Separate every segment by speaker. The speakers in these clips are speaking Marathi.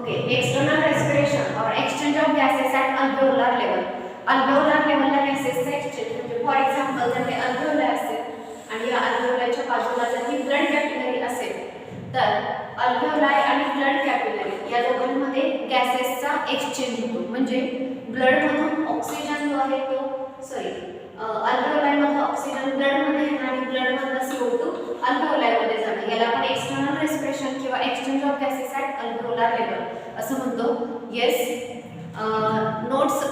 Speaker 1: ओके, एक्सटर्नल रेस्पिरेशन और exchange of gases at alveolar level. Alveolar लेवलला गॅसेसचा एक्सचेंज म्हणजे फॉर एक्झाम्पल जर हे अल्व्हेओलाय असेल आणि या अल्व्हेओलाच्या बाजूला जर ही ब्लड कॅपिलरी असेल तर अल्व्हेओलाय आणि ब्लड कॅपिलरी या दोघांमध्ये गॅसेसचा एक्सचेंज होतो. म्हणजे ब्लडमधून ऑक्सिजन जो आहे तो अल्व्हेओलायमधून ऑक्सिजन ब्लडमध्ये येणं आणि ब्लडमधला CO2 अल्व्हेओलायमध्ये जाणं याला आपण एक्सटर्नल रेस्पिरेशन किंवा exchange of gases at alveolar level असं म्हणतो. येस, नोट्स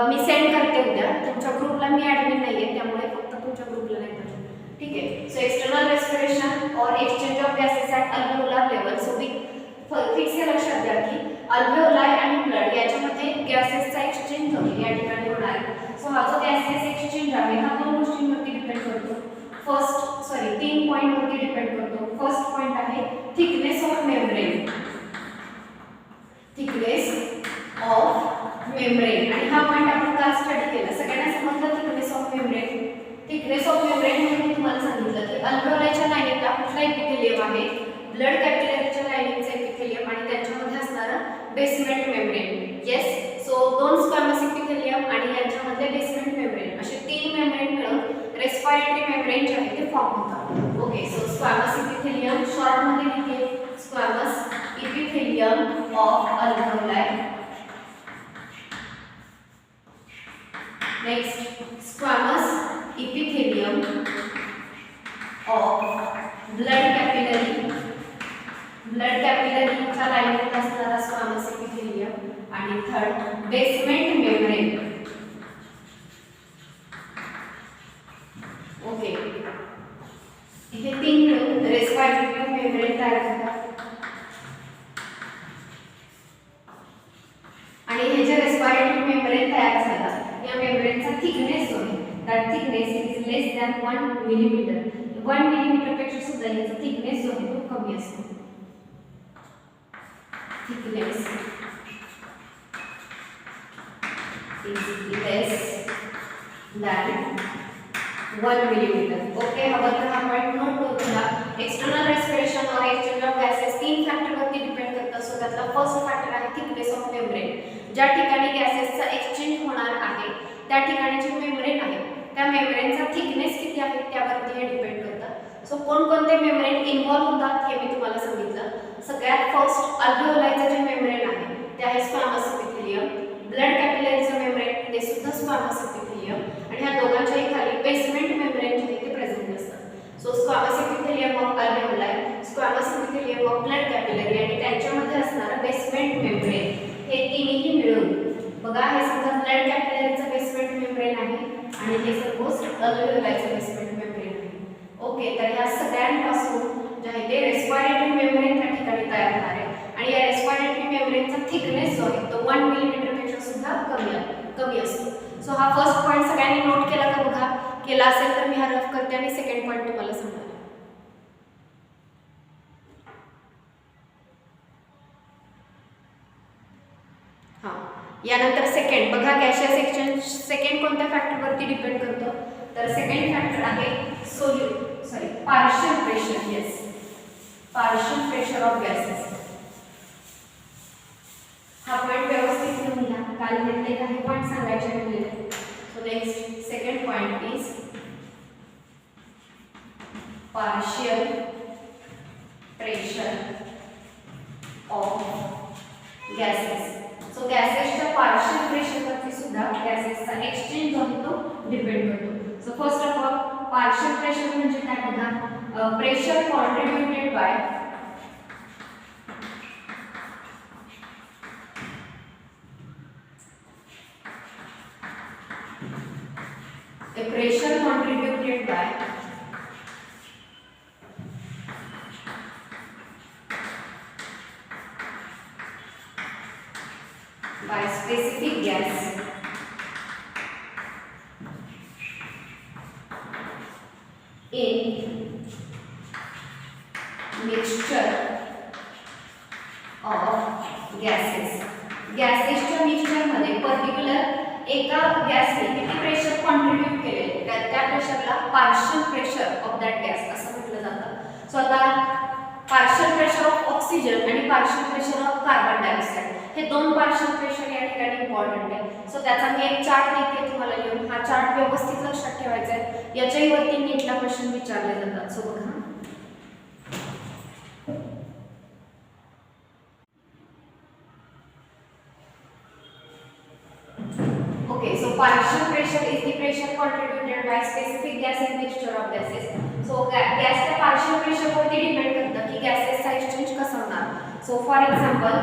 Speaker 1: मी सेंड करते उद्या. तुमच्या ग्रुपला मी ॲडमिन नाही आहे त्यामुळे फक्त तुमच्या ग्रुपला नाही करत. ठीक आहे. सो एक्सटर्नल रेस्पिरेशन और exchange of gases at alveolar level. So fix हे लक्षात घ्या की अल्व्हेओलाय आणि ब्लड याच्यामध्ये गॅसेसचा एक्सचेंज या ठिकाणी होणार आहे. सो हा जो गॅसेस एक्सचेंज आहे हा दोन गोष्टींवरती डिपेंड करतो. तीन पॉईंटवरती डिपेंड करतो. फर्स्ट पॉईंट आहे thickness of membrane. Thickness of membrane आणि हा पॉईंट आपण काल स्टडी केला. सगळ्यांना समजलं thickness of membrane. Thickness of membrane म्हणजे मी तुम्हाला सांगितलं की अल्व्हेओलायच्या लाईनिंगला कुठला एपिथेलियम आहे, ब्लड कॅपिलरीच्या लाईनिंगचा एपिथेलियम आणि त्यांच्यामध्ये असणारा बेसमेंट मेम्ब्रेन. येस, सो दोन स्क्वॅमस एपिथेलियम आणि यांच्यामध्ये बेसमेंट मेम्ब्रेन असे तीन मेम्ब्रेन मिळून रेस्पिरेटरी मेम्ब्रेन जे आहे ते फॉर्म होतात. Okay, so squamous epithelium short मध्ये लिहिते squamous epithelium of alveoli. Next squamous epithelium of blood capillary. Blood कॅपिलरीच्या लाईनमध्ये असणारा स्क्वॅमस एपिथेलियम आणि थर्ड बेसमेंट मेम्ब्रेन. ओके, इथे तीन मिळून रेस्पिरेटरी मेम्ब्रेन तयार होतात आणि हे जे रेस्पिरेटरी मेम्ब्रेन तयार झाला या मेम्ब्रेनचा थिकनेस जो आहे that thickness is less than 1 millimetre. 1 millimetre पेक्षा सुद्धा याचा थिकनेस जो आहे तो कमी असतो. thickness is less than 1 millimeter. Okay, हवं तर हा पॉइंट नोट करूया. एक्सटर्नल रेस्पिरेशन और एक्सचेंज ऑफ गॅसेस तीन फॅक्टरवरती डिपेंड करतात. सो त्यातला फर्स्ट फॅक्टर आहे थिकनेस ऑफ मेम्ब्रेन. ज्या ठिकाणी गॅसेसचा एक्सचेंज होणार आहे त्या ठिकाणी जे मेम्ब्रेन आहे त्या मेम्ब्रेनचा थिकनेस किती आहे त्यावरती हे डिपेंड करतात. सो कोणकोणते मेम्ब्रेन इन्व्हॉल्व होतात हे मी तुम्हाला सांगितलं. सगळ्यात फर्स्ट अल्व्हेओलायचं जे मेम्ब्रेन आहे ते आहे स्क्वॅमस एपिथेलियम. ब्लड कॅपिलरीचं मेम्ब्रेन ते सुद्धा स्क्वॅमस एपिथेलियम आणि ह्या दोघांच्याही खाली बेसमेंट मेम्ब्रेन जे ते प्रेझेंट असतात. So squamous epithelium of alveoli, squamous epithelium of blood capillary आणि त्यांच्यामध्ये असणारा बेसमेंट मेम्ब्रेन हे तिन्ही मिळून बघा. हे समजा ब्लड कॅपिलरीचं बेसमेंट मेम्ब्रेन आहे आणि हे सपोज अल्व्हेओलायचं बेसमेंट मेम्ब्रेन आहे. ओके, तर ह्या सगळ्यांपासून जे आहे ते रेस्पिरेटरी मेम्ब्रेन त्या ठिकाणी तयार होणार आहे आणि या रेस्पिरेटरी मेम्ब्रेनचा थिकनेस जो आहे तो 1 मिलीमीटर पेक्षा सुद्धा कमी असतो. सो हा फर्स्ट पॉइंट सगळ्यांनी नोट केला का बघा. केला असेल तर मी हा रफ करते आणि सेकंड पॉइंट तुम्हाला सांगणार. यानंतर सेकंड बघा, गॅसियस एक्सचेंज सेकंड कोणत्या फॅक्टरवरती डिपेंड करतो तर सेकंड फॅक्टर आहे partial pressure. Yes, partial pressure of gases. हा पॉइंट व्यवस्थित घेऊन घ्या. काल घेतले काही पॉइंट सांगायचे ठेवलेले. So next second point is partial pressure of gases. So गॅसेसच्या पार्शियल प्रेशरवरती सुद्धा गॅसेसचा एक्सचेंज जो आहे तो डिपेंड करतो. So first of all partial pressure म्हणजे काय बघा. Pressure contributed by by specific gas in mixture of gases. गॅसेसच्या मिक्सचर मध्ये पर्टिक्युलर एका गॅसने किती प्रेशर कॉन्ट्रीब्यूट केले त्या प्रेशरला partial pressure of that gas असं म्हटलं जातं. सो आता partial pressure of oxygen oxygen आणि partial pressure of carbon dioxide. हे दोन पार्शियल प्रेशर या ठिकाणी इम्पॉर्टंट आहे. सो त्याचा मी एक चार्ट देते तुम्हाला लिहून. हा चार्ट व्यवस्थित लक्षात ठेवायचा आहे. याच्याही वरती नीटला क्वेश्चन विचारले जातात. सो बघा, okay, so partial pressure is the pressure contributed by specific gas and mixture of gases. So gas च्या partial pressure वरती डिपेंड करतं की gases चा exchange कसा होणार. So for example,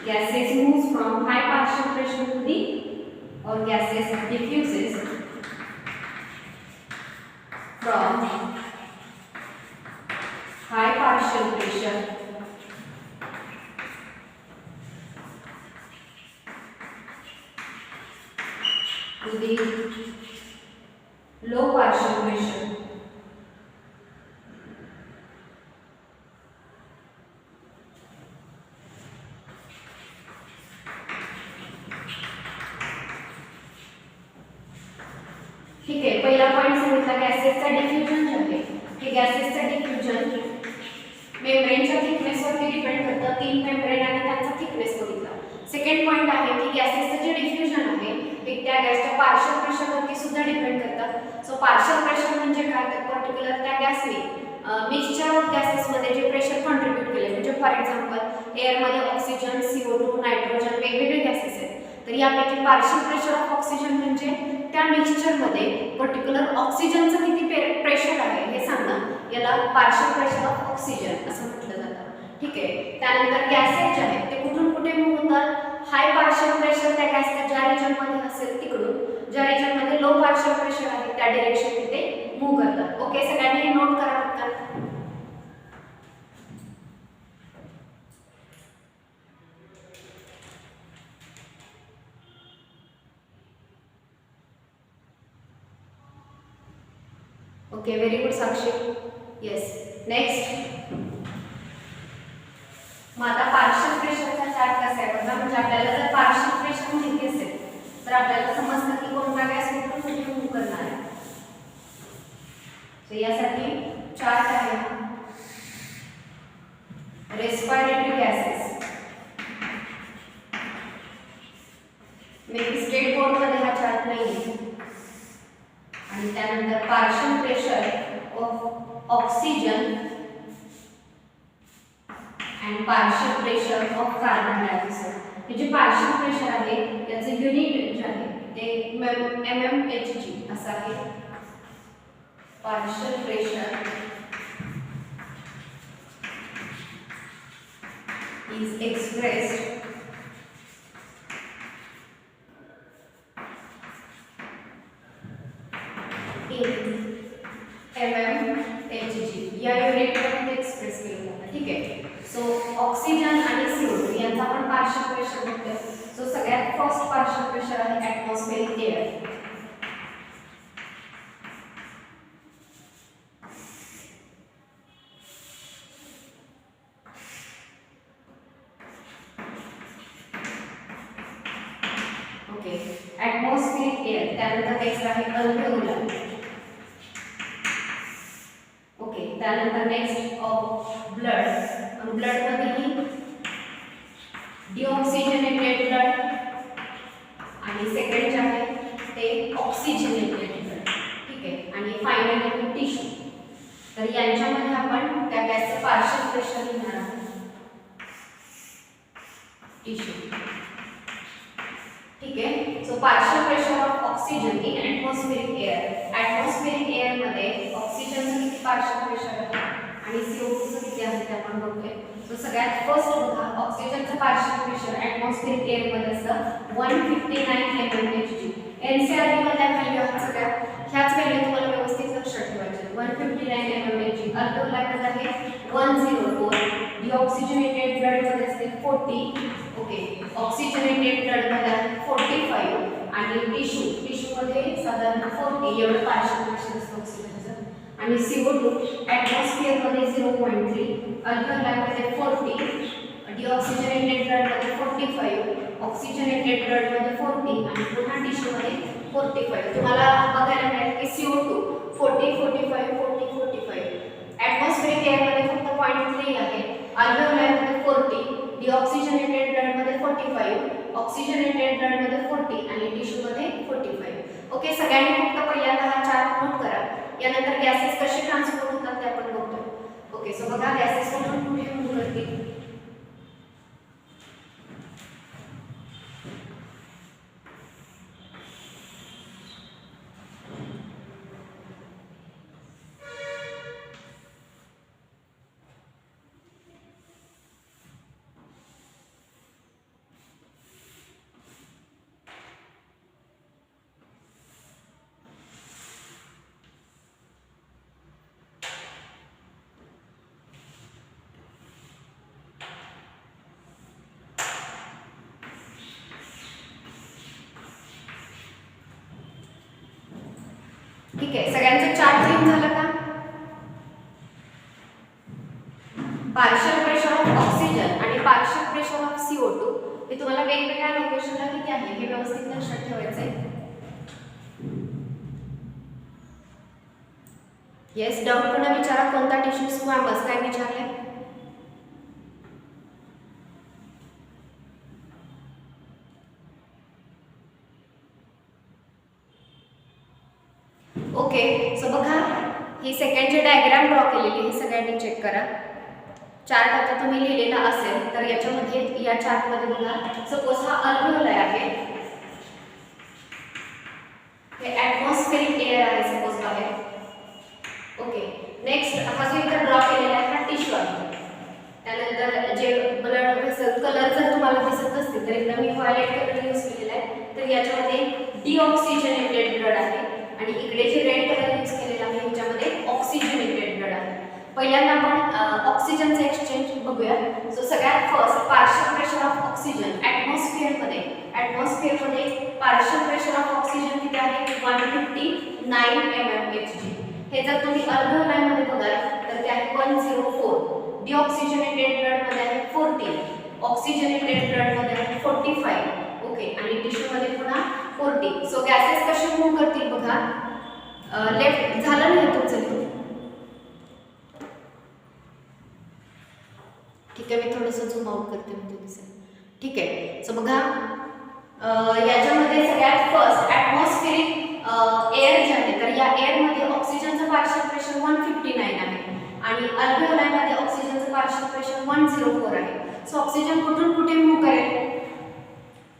Speaker 1: gases moves from high partial pressure to the or gases diffuses from high partial pressure to the low partial pressure. ठीक आहे, पहिला पॉइंट सांगितला गॅसेसचा डिफ्युजन जे आहे हे गॅसेसचा डिफ्युजन मेम्ब्रेनच्या थिकनेस वरती डिपेंड करतं. 3 मेम्ब्रेन आणि त्यांचा थिकनेस बघितला. सेकंड पॉइंट आहे की गॅसेसचं जे डिफ्युजन आहे हे त्या गॅसच्या पार्शियल प्रेशर वरती सुद्धा डिपेंड करतात. सो पार्शियल प्रेशर म्हणजे काय, तर पर्टिक्युलर त्या गॅसने मिक्सचर ऑफ गॅसेस मध्ये जे प्रेशर कॉन्ट्रीब्यूट केले, म्हणजे फॉर एक्झाम्पल एअर मध्ये ऑक्सिजन, CO2, नायट्रोजन वेगवेगळे गॅसेस आहेत. तर यापैकी पार्शियल प्रेशर ऑफ ऑक्सिजन म्हणजे त्या मिक्सचर मध्ये पर्टिक्युलर ऑक्सिजनचं किती प्रेशर आहे हे सांगणं, याला पार्शियल प्रेशर ऑफ ऑक्सिजन असं म्हटलं जातं. ठीक आहे. त्यानंतर गॅसेस जे आहेत ते कुठून कुठे मूव्ह होतात. हाय पार्शियल प्रेशर त्या गॅसच्या ज्या रिजन मध्ये असेल तिकडून, ज्या रिजन मध्ये लो पार्शियल प्रेशर आहे त्या डायरेक्शन मध्ये मूव्ह करतात. ओके, सगळ्यांनी हे नोट करा पटकन. Okay, very good Sakshi. Yes, next. मग आता पार्शियल प्रेशरचा चार्ट कसा आहे बघा. म्हणजे आपल्याला जर पार्शियल प्रेशर माहिती असेल तर आपल्याला समजतं की कोणता गॅस कुठून कुठे मूव्ह करणार आहे. सो यासाठी चार्ट आहे. रेस्पिरेटरी गॅसेस, मे स्टेट बोर्ड मध्ये हा चार्ट नाही. आणि त्यानंतर partial pressure of oxygen and partial pressure of carbon dioxide. हे जे पार्शियल प्रेशर आहे याचे युनिट जे आहे ते mmHg असं आहे. Partial pressure is expressed mmHg या युनिटमध्ये एक्सप्रेस केलं जातं. ठीक आहे. सो ऑक्सिजन आणि CO2 यांचा आपण पार्शियल प्रेशर बघतोय. सो सगळ्यात फर्स्ट पार्शियल प्रेशर आहे atmospheric air. Okay, atmospheric air. त्यानंतर नेक्स्ट आहे अल्व्हेओलार. ओके, त्यानंतर नेक्स्ट ऑफ ब्लड. ब्लड मध्येही डिऑक्सिजनेटेड ब्लड आणि सेकंड जे आहे ते ऑक्सिजनेटेड ब्लड. ठीक आहे. आणि फायनली टिश्यू. तर यांच्यामध्ये आपण त्या गॅसचं पार्शियल प्रेशर लिहिणार आहोत. टिश्यू. ठीक आहे. So partial pressure of oxygen in atmospheric air. Atmospheric air मध्ये ऑक्सिजनचं किती पार्शियल प्रेशर आहे आणि CO2चं किती आहे ते आपण बघतोय. सो सगळ्यात फर्स्ट बघा, ऑक्सिजनचं पार्शियल प्रेशर ॲटमॉस्फेरिक एअर मध्ये असतं 159 mmHg. एनसीआरटी मधल्या व्हॅल्यू आहेत सगळ्या. ह्याच व्हॅल्यू तुम्हाला व्यवस्थित लक्षात ठेवायच्या. 159 mmHg. अल्कोहोल आहे 104. डिऑक्सिजनेटेड ब्लड मध्ये असते 40. ओके, ऑक्सिजनेटेड ब्लड मध्ये आहे 45 आणि टिश्यू मध्ये साधारण 40 एवढं पार्शियल प्रेशर असतं ऑक्सिजनचं. आणि CO2 ॲटमॉस्फिअर मध्ये 0.3, अल्कोहोल मध्ये 40, डिऑक्सिजनेटेड ब्लड मध्ये 45, ऑक्सिजनेटेड ब्लड मध्ये 40 आणि पुन्हा टिश्यू मध्ये 45. तुम्हाला बघायला मिळेल की CO2 40, 45, 40, 45. ॲटमॉस्फेरिक ऑक्सिजनेटेड ब्लड मध्ये 40 आणि टिश्यू मध्ये 45. ओके, सगळ्यांनी फक्त पहिल्यांदा हा चार्ट नोट करा. यानंतर गॅसेस कसे ट्रान्सपोर्ट होतात ते आपण बघतो. ओके, सो बघा गॅसेस कुठून कुठे मूव्ह करतील. ठीक आहे, सगळ्यांचं चार्ट क्लीन झालं का? पार्शियल प्रेशर ऑफ ऑक्सिजन आणि पार्शियल प्रेशर ऑफ CO2 हे तुम्हाला वेगवेगळ्या लोकेशनला किती आहे हे व्यवस्थित लक्षात ठेवायचं आहे. येस, डाऊट पुन्हा विचारा. कोणता टिश्यू स्क्वॅमस काय विचारले? ओके, सो बघा ही सेकंडची डायग्राम ड्रॉ केलेली हे सगळ्यांनी चेक करा. चार्ट आता तुम्ही लिहिलेला असेल तर याच्यामध्ये या चार्टमध्ये बघा, सपोज हा अल्व्हेओलाय आहे, हे ॲटमॉस्फेरिक एअर आहे सपोज बाहेर. ओके, नेक्स्ट हा जो इथे ड्रॉ केलेला आहे हा टिश्यू आहे. त्यानंतर जे ब्लड व्हेसल कलर जर तुम्हाला दिसत असतील तर एकदम मी व्हायलेट कलर यूज केलेला आहे, तर याच्यामध्ये डीऑक्सिजनेटेड ब्लड आहे आणि इकडे जे रेड कलर यूज केलेला आहे ह्याच्यामध्ये ऑक्सिजनेटेड ब्लड आहे. पहिल्यांदा आपण ऑक्सिजनचं एक्सचेंज बघूया. सो सगळ्यात first partial pressure of oxygen ॲटमॉस्फिअरमध्ये पार्शियल प्रेशर ऑफ ऑक्सिजन किती आहे 159 mmHg. हे जर तुम्ही अल्व्हेओलायमध्ये बघाल तर ते आहे 104. डीऑक्सिजनेटेड ब्लडमध्ये आहे 40, ऑक्सिजनेटेड ब्लडमध्ये आहे 45. ओके, आणि टिश्यूमध्ये पुन्हा 40. सो गॅसेस कसे मूव्ह करतील बघा. लेफ्ट झालं नाही तुमचं लिहून? ठीक आहे, मी थोडंसं झूम आउट करते म्हणजे दिसेल. ठीक आहे, सो बघा याच्यामध्ये सगळ्यात फर्स्ट ॲटमॉस्फेरिक एअर जे आहे तर या एअरमध्ये ऑक्सिजनचं पार्शियल प्रेशर 159 आहे आणि अल्व्हेओलायमध्ये ऑक्सिजनचं पार्शियल प्रेशर 104 आहे. सो ऑक्सिजन कुठून कुठे मूव्ह करेल?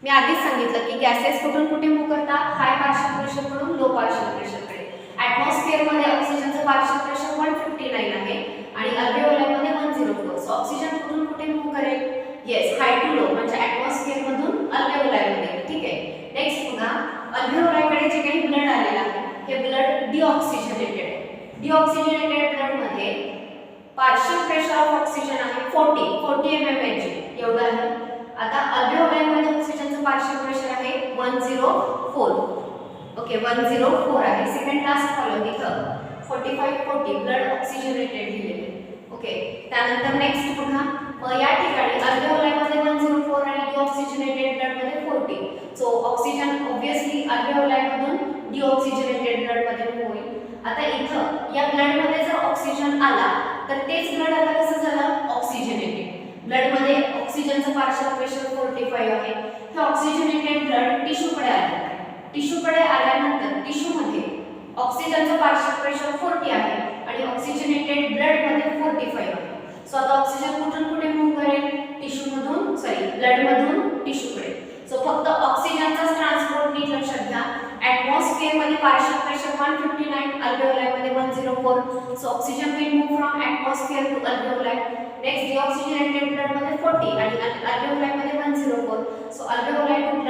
Speaker 1: मी आधीच सांगितलं की गॅसेस कुठून कुठे मूव्ह करतात, हाय पार्शियल प्रेशरकडून लो पार्शियल प्रेशरकडे. ॲटमॉस्फिअरमध्ये ऑक्सिजनचं पार्शियल प्रेशर 159 आहे आणि अल्व्हेओलायमध्ये 104. सो ऑक्सिजन कुठून कुठे मूव्ह करेल? येस, हाय टू लो म्हणजे ॲटमॉस्फिअरमधून अल्व्हेओलायमध्ये. ठीक आहे, नेक्स्ट बघा अल्व्हेओलायकडे जे काही ब्लड आलेलं आहे हे ब्लड डीऑक्सिजनेटेड आहे. डीऑक्सिजनेटेड ब्लडमध्ये पार्शियल प्रेशर ऑफ ऑक्सिजन आहे 40 mmHg एवढं आहे. आता अल्व्हेओलायमध्ये ऑक्सिजनचं पार्शियल प्रेशर आहे 104. ओके, 104 आहे. सेकंड लास्ट कॉलम इथं 45-40 ब्लड ऑक्सिजनेटेड दिलेले. ओके, त्यानंतर नेक्स्ट बघा या ठिकाणी अल्व्हेओलायमध्ये 104 आणि डीऑक्सिजनेटेड ब्लडमध्ये 40. सो ऑक्सिजन ऑब्वियसली अल्व्हेओलायमधून डीऑक्सिजनेटेड ब्लडमध्ये होईल. आता इथं या ब्लडमध्ये जर ऑक्सिजन आला तर तेच ब्लड आता कसं झालं ऑक्सिजनेटेड. ब्लडमध्ये ऑक्सिजनचं पार्शियल प्रेशर 45 आहे. हे ऑक्सिजनेटेड ब्लड टिश्यूकडे आले. टिश्यूकडे आल्यानंतर टिश्यूमध्ये ऑक्सिजनचं पार्शियल प्रेशर 40 आहे आणि ऑक्सिजनेटेड ब्लडमध्ये 45 आहे. सो आता ऑक्सिजन कुठून कुठे मूव्ह करेल? टिश्यूमधून ब्लडमधून टिश्यूकडे. सो फक्त ऑक्सिजनचाच ट्रान्सपोर्ट नीट लक्षात घ्या. ॲटमॉस्फिअरमध्ये पार्शियल प्रेशर 159, अल्व्हेओलायमध्ये 104. So oxygen will move from atmosphere to alveoli. Next deoxygenated ब्लडमध्ये 40 आणि अल्व्हेओलायमध्ये 104. सो अल्व्हेओलाय टू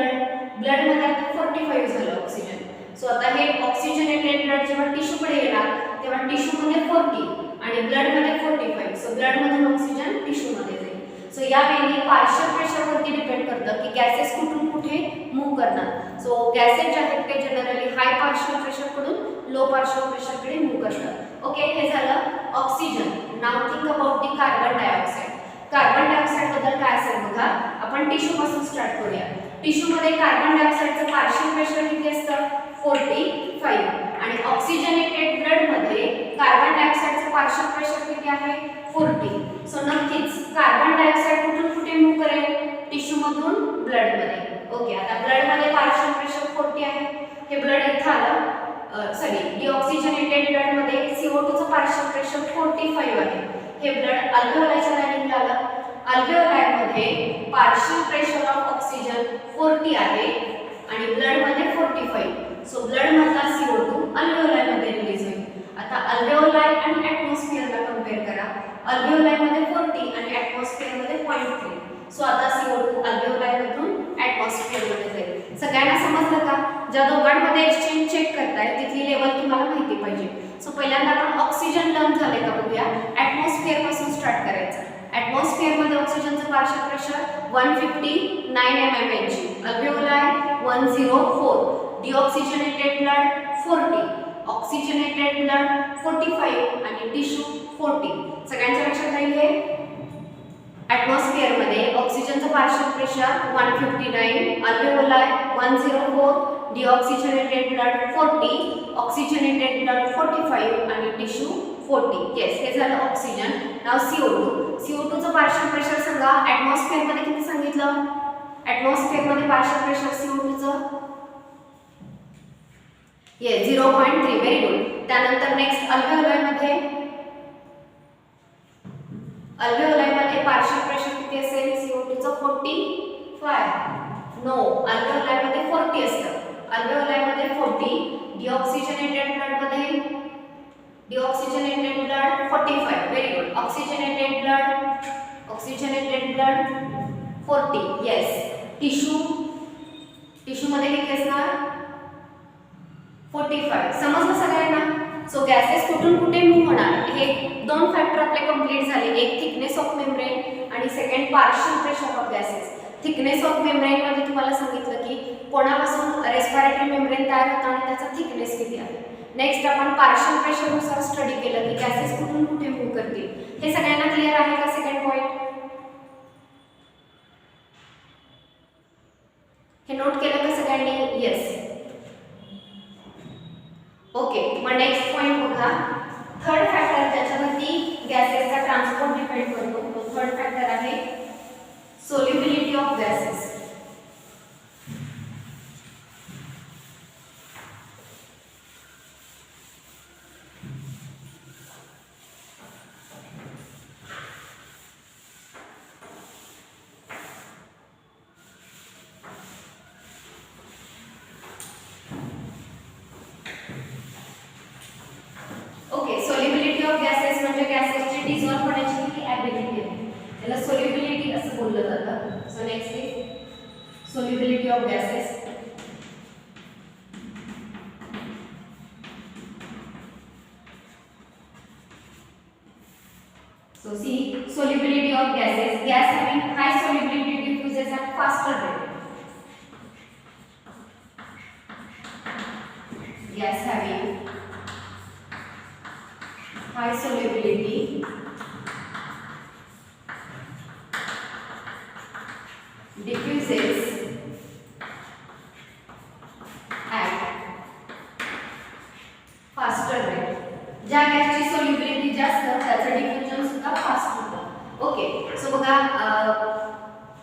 Speaker 1: ब्लडमध्ये आता 45 झालं ऑक्सिजन. सो आता हे ऑक्सिजनेटेड ब्लड जेव्हा टिश्यूकडे येणार तेव्हा टिश्यूमध्ये 40 आणि ब्लडमध्ये 45. सो ब्लडमधून ऑक्सिजन टिश्यूमध्ये जाईल. सो या वेळी पार्शियल प्रेशरवरती डिपेंड करतं की गॅसेस कुठून कुठे मूव्ह करणार. सो गॅसेस जे आहेत ते जनरली हाय पार्शियल प्रेशरकडून लो पार्शियल प्रेशरकडे मूव्ह करतात. ओके, हे झालं oxygen. Now think about the carbon dioxide. Carbon dioxide बद्दल काय असेल बघा. आपण टिश्यू पासून स्टार्ट करूया. टिश्यूमध्ये कार्बन डायऑक्साइडचं पार्शियल प्रेशर किती असतं 45 आणि ऑक्सिजनेटेड ब्लडमध्ये कार्बन डायऑक्साइडचं पार्शियल प्रेशर किती आहे 40. सो नक्कीच कार्बन डायऑक्साइड कुठून कुठे मूव्ह करेल टिश्यूमधून ब्लडमध्ये. ओके, आता ब्लड मध्ये पार्शियल प्रेशर 40 आहे. हे ब्लड इथं आलं, सॉरी डिऑक्सिजनेटेड ब्लड मध्ये CO2 चं पार्शियल प्रेशर 45 आहे. हे ब्लड अल्व्हेओलायच्या लाईनिंगला आलं. अल्व्हेओलाय मध्ये पार्शियल प्रेशर ऑफ ऑक्सिजन 40 आहे आणि ब्लड मध्ये 45. सो ब्लड मधला CO2 अल्व्हेओलाय मध्ये रिलीज होईल. आता अल्व्हेओलाय आणि ॲटमॉस्फिअरला कंपेअर करा. अल्व्हेओलाय मध्ये 40 आणि ॲटमॉस्फिअर मध्ये 0.3. सो आता CO2 अल्व्हेओलाय मधून ॲटमॉस्फिअर मध्ये जाईल. सगळ्यांना समजलं का? ज्या दोघांमध्ये एक्सचेंज चेक करताय तिथली लेवल तुम्हाला माहिती पाहिजे. सो पहिल्यांदा आपण ऑक्सिजन लर्न झाले का बघूया. ॲटमॉस्फिअर पासून स्टार्ट करायचं. ॲटमॉस्फिअर मध्ये ऑक्सिजनचं partial pressure 159 mmHg, अल्व्हेओलाय 104, deoxygenated blood 40, oxygenated blood 45 आणि टिश्यू 40. सगळ्यांच्या लक्षात राहील हे. ॲटमॉस्फिअर मध्ये ऑक्सिजनचं partial pressure 159, अल्व्हेओलाय 104, deoxygenated blood 40, oxygenated blood 45 आणि टिश्यू 40. येस, हे झालं ऑक्सिजन. नाव CO2 चं पार्शियल प्रेशर सांगा. ॲटमॉस्फिअर मध्ये किती सांगितलं? ॲटमॉस्फिअर मध्ये पार्शियल प्रेशर CO2 चं येस 0.3. Very good. त्यानंतर नेक्स्ट अल्व्हेओलाय मध्ये पार्शियल प्रेशर किती असेल? CO2 चं 45. नो, अल्व्हेओलाय मध्ये 40 असतं. अल्व्हेओलाय मध्ये 40, डिऑक्सिजनेटेड ब्लड मध्ये deoxygenated blood 45. Very good. Oxygenated blood 40. Yes. Tissue मध्ये किती असणार? 45. समजलं सगळ्यांना? सो गॅसेस कुठून कुठे मूव्ह होणार हे दोन फॅक्टर आपले कंप्लीट झाले. एक थिकनेस ऑफ मेम्ब्रेन आणि second partial pressure of gases. Thickness of membrane मध्ये तुम्हाला सांगितलं की कोणापासून रेस्पिरेटरी मेम्ब्रेन तयार होतं आणि त्याचा थिकनेस किती आहे. नेक्स्ट आपण पार्शियल प्रेशर नुसार स्टडी केलं की गॅसेस कुठून कुठे मूव्ह करतील. हे सगळ्यांना क्लिअर आहे का? सेकंड पॉइंट हे नोट केलं का सगळ्यांनी? येस. ओके, मग नेक्स्ट पॉइंट बघा. थर्ड फॅक्टर ज्याच्यावरती गॅसेसचा ट्रान्सपोर्ट डिपेंड करतो तो थर्ड फॅक्टर आहे solubility of gases. Solubility of gases. So see, solubility of gases. Gas having high solubility diffuses at faster rate. Gas having high solubility diffuses faster rate. ज्या गॅसची सोल्युबिलिटी जास्त त्याचं डिफ्युजन सुद्धा फास्ट होतं. ओके, सो बघा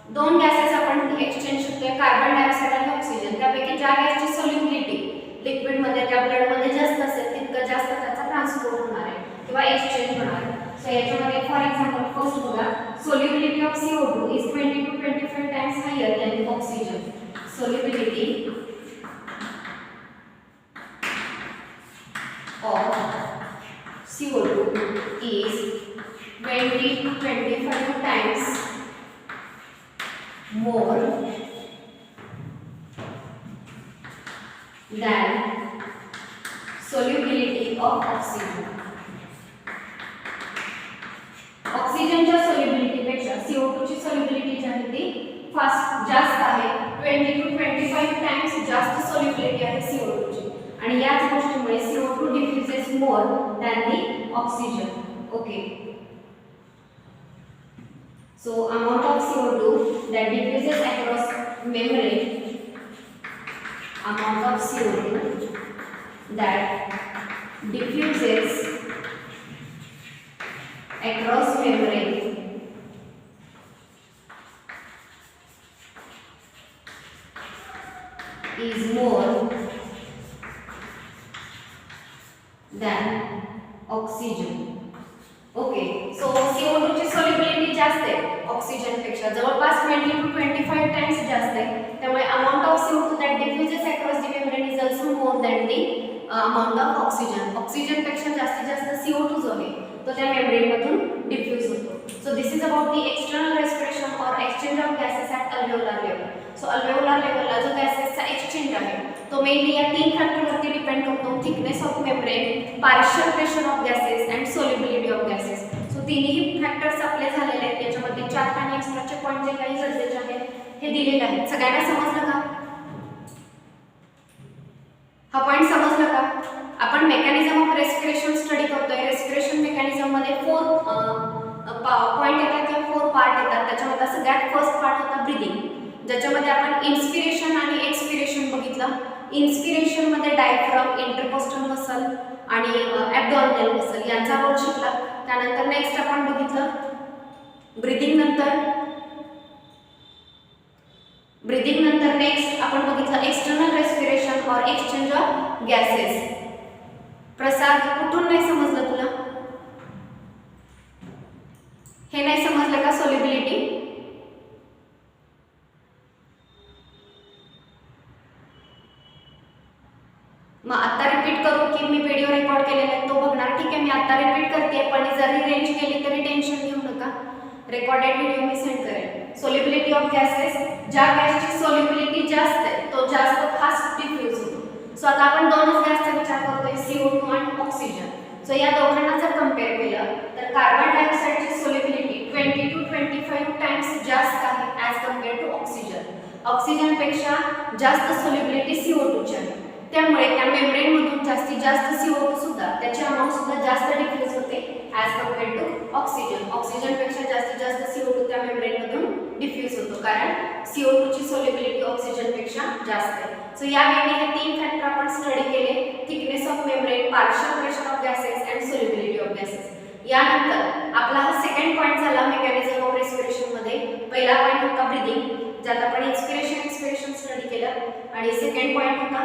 Speaker 1: दोन गॅसेस आपण एक्सचेंज शकतोय, कार्बन डायऑक्साइड आणि ऑक्सिजन. त्यापैकी ज्या गॅसची सोल्युबिलिटी लिक्विड मध्ये त्या ब्लड मध्ये जास्त असेल तितकं जास्त त्याचा ट्रान्सपोर्ट होणार आहे किंवा एक्सचेंज होणार आहे. सो याच्यामध्ये फॉर एक्झाम्पल फर्स्ट बघा, solubility of CO2 is 20 to 25 times higher than oxygen. Solubility of CO2 is 20 to 25 times more than solubility of oxygen. ऑक्सिजनच्या सोल्युबिलिटी पेक्षा CO2 ची सोल्युबिलिटी जी आहे ती जास्त आहे. 20 to 25 टाइम्स जास्त सोल्युबिलिटी आहे CO2 ची आणि याच गोष्टीमुळे CO2 diffuses more than the oxygen. Okay, so amount of CO2 that diffuses across membrane, amount of CO2 that diffuses across membrane oxygen. Okay, so CO2 ची सॉल्युबिलिटी जास्त आहे ऑक्सिजन पेक्षा, जवळपास 20 to 25 टाइम्स जास्त आहे. त्यामुळे amount of CO2 that diffuses across the membrane is also more than the amount of oxygen. Oxygen पेक्षा जास्तीत जास्त CO2 जो आहे तो त्या मेम्ब्रेन मधून डिफ्यूज होतो. So this is about the external respiration और exchange of gases at alveolar level. So alveolar लेवलला जो गॅसेसचा एक्सचेंज आहे तो मेनली या 3 फॅक्टरवरती डिपेंड करतो: thickness of membrane, partial pressure of gases and solubility of gases. So तिन्ही फॅक्टर्स आपले झालेले आहेत. याच्यामध्ये चार्ट आणि एक्स्ट्राचे पॉईंट जे काही गरजेचे आहेत हे दिलेले आहेत. सगळ्यांना समजलं का? हा पॉईंट समजला का? आपण मेकॅनिझम ऑफ रेस्पिरेशन स्टडी करतोय. रेस्पिरेशन मेकॅनिझम मध्ये 4 पॉईंट येतात किंवा 4 पार्ट येतात. त्याच्यामध्ये सगळ्यात फर्स्ट पार्ट होता ब्रीदिंग, ज्याच्यामध्ये आपण इन्स्पिरेशन आणि एक्सपिरेशन बघितलं. इन्स्पिरेशन मध्ये डायफ्राम, इंटरकोस्टल मसल आणि ॲब्डॉमिनल मसल यांचा रोल शिकला. त्यानंतर नेक्स्ट आपण बघितलं ब्रीदिंग नंतर नेक्स्ट आपण बघितलं एक्सटर्नल रेस्पिरेशन और एक्सचेंज ऑफ गॅसेस. प्रसाद, कुठून नाही समजलं तुला? हे नाही समजलं का सॉल्युबिलिटी? मग आता रिपीट करू की मी व्हिडिओ रेकॉर्ड केलेला आहे तो बघणार? ठीक आहे, मी आता रिपीट करते, पण जरी रेंज गेली तरी टेन्शन घेऊ नका. रेकॉर्डेड व्हिडिओ मी सेंड करेन. सॉल्युबिलिटी ऑफ गॅसेस, ज्या गॅसची सॉल्युबिलिटी जास्त आहे तो जास्त फास्ट डिफ्यूज होतो. सो आता आपण दोनच गॅसचा विचार करतोय, CO2 आणि ऑक्सिजन. सो या दोघांना जर कंपेअर केलं तर कार्बन डायऑक्साइडची सॉल्युबिलिटी 20 to 25 टाइम्स जास्त आहे ॲज कंपेअर टू ऑक्सिजन. ऑक्सिजनपेक्षा जास्त सॉल्युबिलिटी CO2 ची आहे. त्यामुळे त्या मेम्ब्रेन मधून जास्तीत जास्त CO2 सुद्धा त्याची अमाउंट सुद्धा जास्त डिफ्यूज होते ॲज कंपेअर टू ऑक्सिजन. ऑक्सिजनपेक्षा जास्तीत जास्त CO2 त्या मेम्ब्रेन मधून डिफ्यूज होतो, कारण CO2 ची सॉल्युबिलिटी ऑक्सिजनपेक्षा जास्त आहे. सो या वेळी हे 3 फॅक्टर आपण स्टडी केले: thickness of membrane, partial pressure of gases and solubility of gases. यानंतर आपला हा सेकंड पॉईंट झाला मेकॅनिझम ऑफ रेस्पिरेशन मध्ये. पहिला पॉईंट होता ब्रीदिंग, ज्यात आपण इन्स्पिरेशन एक्सपिरेशन स्टडी केलं, आणि सेकंड पॉईंट होता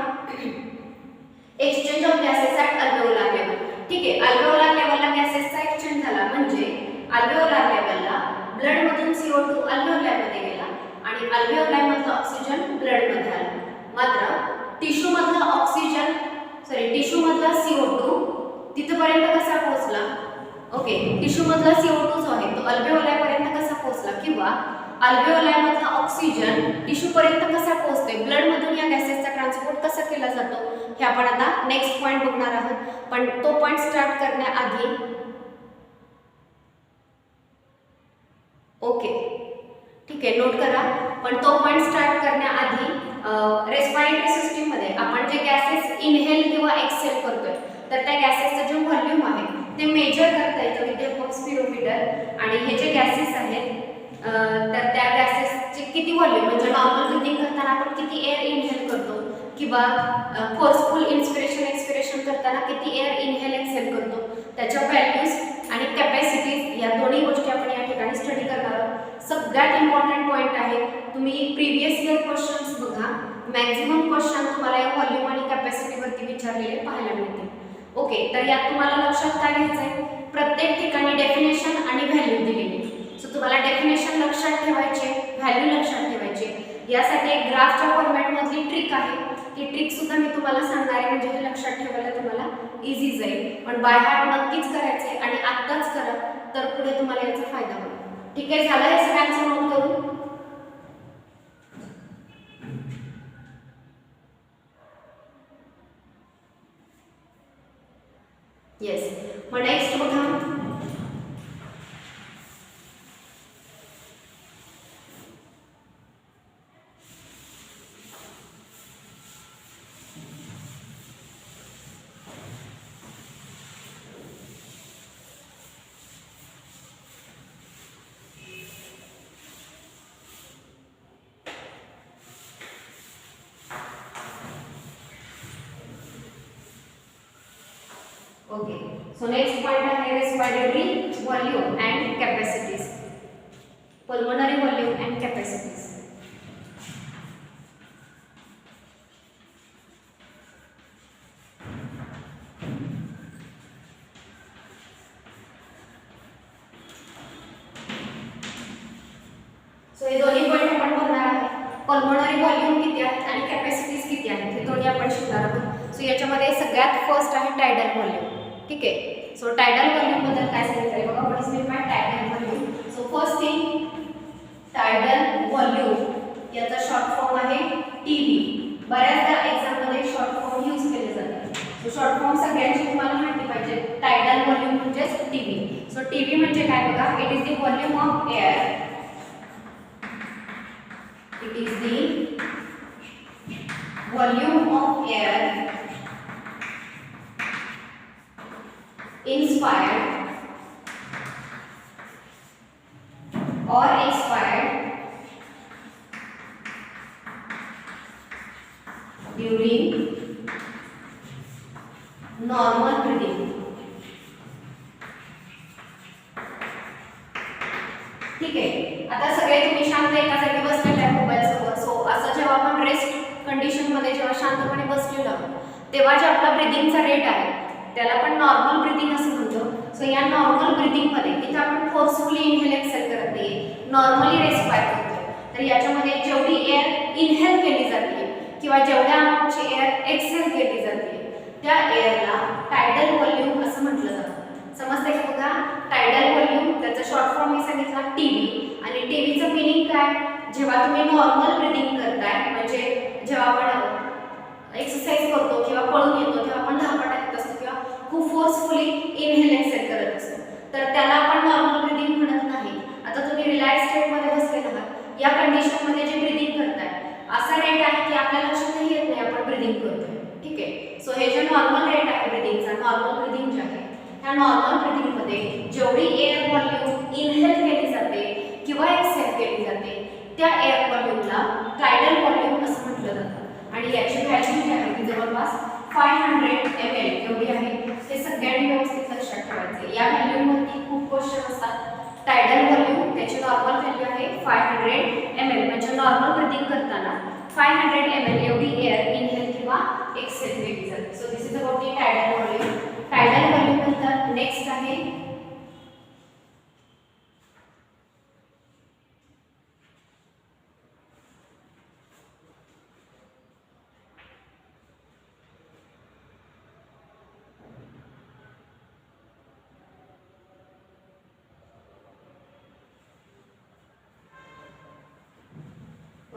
Speaker 1: exchange of gases at alveolar level. ठीक आहे, अल्व्हेओलार लेवलला गॅसेसचा एक्सचेंज झाला म्हणजे अल्व्हेओलार लेवलला ब्लड मधून CO2 अल्व्हेओलार मध्ये गेला आणि अल्व्हेओलार मधलं ऑक्सिजन ब्लड मध्ये आलं. मात्र टिश्यू मधला CO2 तिथपर्यंत कसा पोहोचला? ओके, टिश्यू मधला CO2 जो आहे तो अल्व्हेओलार पर्यंत कसा पोहोचला, किंवा अल्व्हेओलार मधला ऑक्सिजन टिश्यू पर्यंत कसा पोहोचते, ब्लड मधून या गॅसेसचा ट्रान्सपोर्ट कसा केला जातो, हे आपण आता नेक्स्ट पॉइंट बघणार आहोत. पण तो पॉइंट स्टार्ट करण्याआधी ओके, ठीक आहे, नोट करा. पण तो पॉइंट स्टार्ट करण्याआधी रेस्पिरेटरी सिस्टीम मध्ये आपण जे गॅसेस इनहेल किंवा एक्सहेल करतोय तर त्या गॅसेसचं जे व्हॉल्यूम आहे ते मेजर करता येतं विथ हेल्प ऑफ स्पिरोमीटर. आणि हे जे गॅसेस आहेत तर त्या गॅसेसचे किती व्हॉल्यूम, म्हणजे नॉर्मल ब्रीथिंग करताना आपण किती एअर इनहेल करतो किंवा फोर्सफुल इन्स्पिरेशन एक्सपिरेशन करताना किती एअर इनहेल एक्सहेल करतो, त्याच्या व्हॅल्यूज आणि कॅपॅसिटीज या दोन्ही गोष्टी आपण या ठिकाणी स्टडी करणार आहोत. सगळ्यात इम्पॉर्टंट पॉईंट आहे, तुम्ही प्रिव्हियस इयर क्वेश्चन्स बघा, मॅक्झिमम क्वेश्चन तुम्हाला या व्हॉल्यूम आणि कॅपॅसिटीवरती विचारलेले पाहायला मिळतील. ओके, तर यात तुम्हाला लक्षात काय घ्यायचं आहे, प्रत्येक ठिकाणी डेफिनेशन आणि व्हॅल्यू दिलेली. सो तुम्हाला डेफिनेशन लक्षात ठेवायचे, व्हॅल्यू लक्षात ठेवायचे. यासाठी एक ग्राफच्या फॉर्मॅटमधली ट्रिक आहे, ती ट्रिक सुद्धा मी तुम्हाला सांगणार आहे, म्हणजे हे लक्षात ठेवायला तुम्हाला इझी जाईल. पण बाय हार्ट नक्कीच करायचं आहे आणि आत्ताच करा, तर पुढे तुम्हाला याचा फायदा होईल. ठीक आहे, झालं हे सगळ्यांचं नोट करून? येस. मग नेक्स्ट बघा, ओके. सो नेक्स्ट पॉइंट आहे respiratory volume and capacities, pulmonary volume and capacities. Pulmonary volume किती आहेत आणि कॅपॅसिटीज किती आहेत हे दोन्ही आपण शिकणार आहोत. सो याच्यामध्ये सगळ्यात फर्स्ट आहे टायडल व्हॉल्यूम. ठीक आहे. सो टायडल व्हॉल्यूम बद्दल काय सांगितलंय बघा. What is mean by tidal volume. So first thing, tidal volume याचा शॉर्ट फॉर्म आहे टीव्ही. बऱ्याचदा एक्झाम मध्ये शॉर्ट फॉर्म यूज केले जातात. सो शॉर्ट फॉर्म सगळ्यांची तुम्हाला माहिती पाहिजे. टायडल व्हॉल्यूम म्हणजेच टीव्ही. सो टीव्ही म्हणजे काय बघा. It is the volume of air. It is the volume of air inspired or expired during normal breathing. ठीक आहे. आता सगळे तुम्ही शांत एका जागी बसलेले आहे मोबाईल समोर. सो असं जेव्हा आपण रेस्ट कंडिशन मध्ये जेव्हा शांतपणे बसलेलो आहोत तेव्हा जे आपला ब्रीदिंगचा रेट आहे त्याला आपण नॉर्मल ब्रीदिंग असं म्हणतो. सो या नॉर्मल ब्रीदिंग मध्ये इथे आपण फोर्सफुली इनहेल एक्सेल करत नाही, नॉर्मली रेस्पायर करतो. तर याच्यामध्ये जेवढी एअर इनहेल केली जाते किंवा जेवढ्या अमाऊंटची एअर एक्सेल केली जाते त्या एअरला टायडल व्हॉल्यूम असं म्हटलं जातं. समजतंय का बघा. टायडल व्हॉल्यूम त्याचा शॉर्ट फॉर्म मी सांगितला टीव्ही. आणि टीव्हीचं मिनिंग काय. जेव्हा तुम्ही नॉर्मल ब्रीदिंग करताय म्हणजे जेव्हा आपण एक्सरसाइज करतो किंवा पळून येतो तेव्हा आपण धापा टाकत असतो किंवा खूप फोर्सफुली इनहेल एक्सेल करत असतो तर त्याला आपण नॉर्मल ब्रीदिंग म्हणत नाही. आता तुम्ही रिलॅक्स स्टेट मध्ये बसलेला आहात. या कंडिशन मध्ये जे ब्रीदिंग करताय असा रेट आहे की आपल्या लक्षातही येत नाही आपण ब्रीदिंग करतोय. ठीक आहे. सो हे जे नॉर्मल रेट आहे ब्रीदिंगचा, नॉर्मल ब्रीदिंग जे आहे त्या नॉर्मल ब्रीदिंग मध्ये जेवढी एअर व्हॉल्यूम इनहेल केली जाते किंवा एक्सेल केली जाते त्या एअर व्हॉल्यूमला टायडल व्हॉल्यूम असं म्हटलं जातं. आणि याची व्हॅल्यू जी आहे ती जवळपास 500 ml एवढी आहे. हे सगळ्यांनी व्यवस्थित लक्षात ठेवायचे. या व्हॅल्यूवरती खूप क्वेश्चन असतात. टायडल व्हॉल्यूम त्याची नॉर्मल व्हॅल्यू आहे 500 ml म्हणजे नॉर्मल ब्रीथिंग करताना 500 ml एवढी एअर इनहेल किंवा एक्सेल केली जाते. So this is about the tidal volume. Tidal volume नंतर नेक्स्ट आहे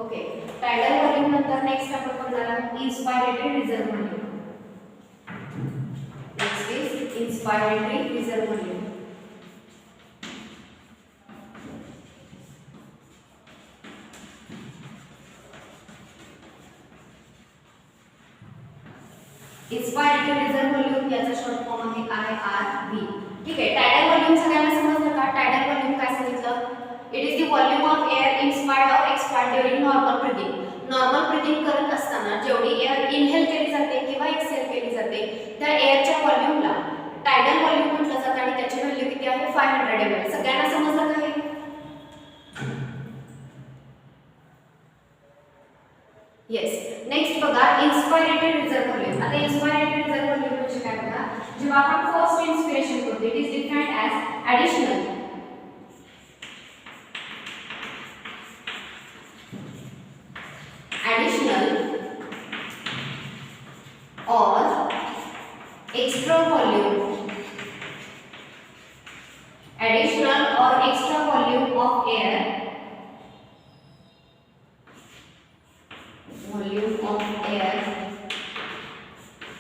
Speaker 1: ओके. टायडल व्हॉल्यूम नंतर नेक्स्ट आपण बघणार आहोत inspiratory reserve volume. Next is inspiratory reserve volume. Inspiratory reserve volume याचा शॉर्ट फॉर्म आहे IRV. ठीक आहे. टायडल व्हॉल्यूम सगळ्यांना समजलं का. टायडल व्हॉल्यूम काय सांगितलं. It is the volume of air inspired और expired during normal breathing. Normal breathing करत असताना जेवढी एअर इनहेल केली जाते किंवा एक्सेल केली जाते त्या एअरच्या व्हॉल्यूमला टायडल व्हॉल्यूम म्हटलं जातं आणि त्याची व्हॅल्यू किती आहे 500 ml. सगळ्यांना समजलं का हे. येस. नेक्स्ट बघा इन्स्पायरेटरी रिझर्व व्हॉल्यूम. आता इन्स्पायरेटरी रिझर्व व्हॉल्यूम म्हणजे काय बघा. जेव्हा आपण फर्स्ट इन्स्पिरेशन करतो it is defined as additional or extra volume, additional or extra volume of air,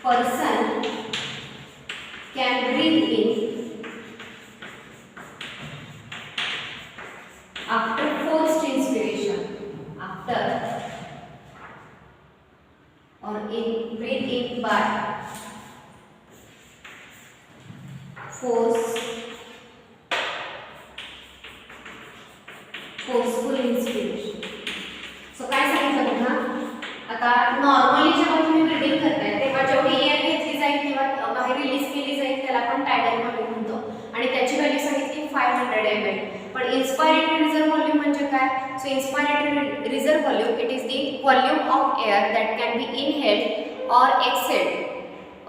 Speaker 1: person can breathe in after forced inspiration, after or in breathe in by forceful inspiration. So काय सांगितलं बघा. आता नॉर्मली जेव्हा तुम्ही ब्रीथिंग करताय तेव्हा जेवढी एअर घेतली जाईल किंवा बाहेर रिलीज केली जाईल त्याला आपण टायडल व्हॉल्यूम म्हणतो आणि त्याची व्हॅल्यू सांगितली 500 ml. पण इन्स्पायरेटरी रिझर्व व्हॉल्यूम म्हणजे काय. So inspiratory reserve volume it is the volume of air that can be inhaled और exhaled.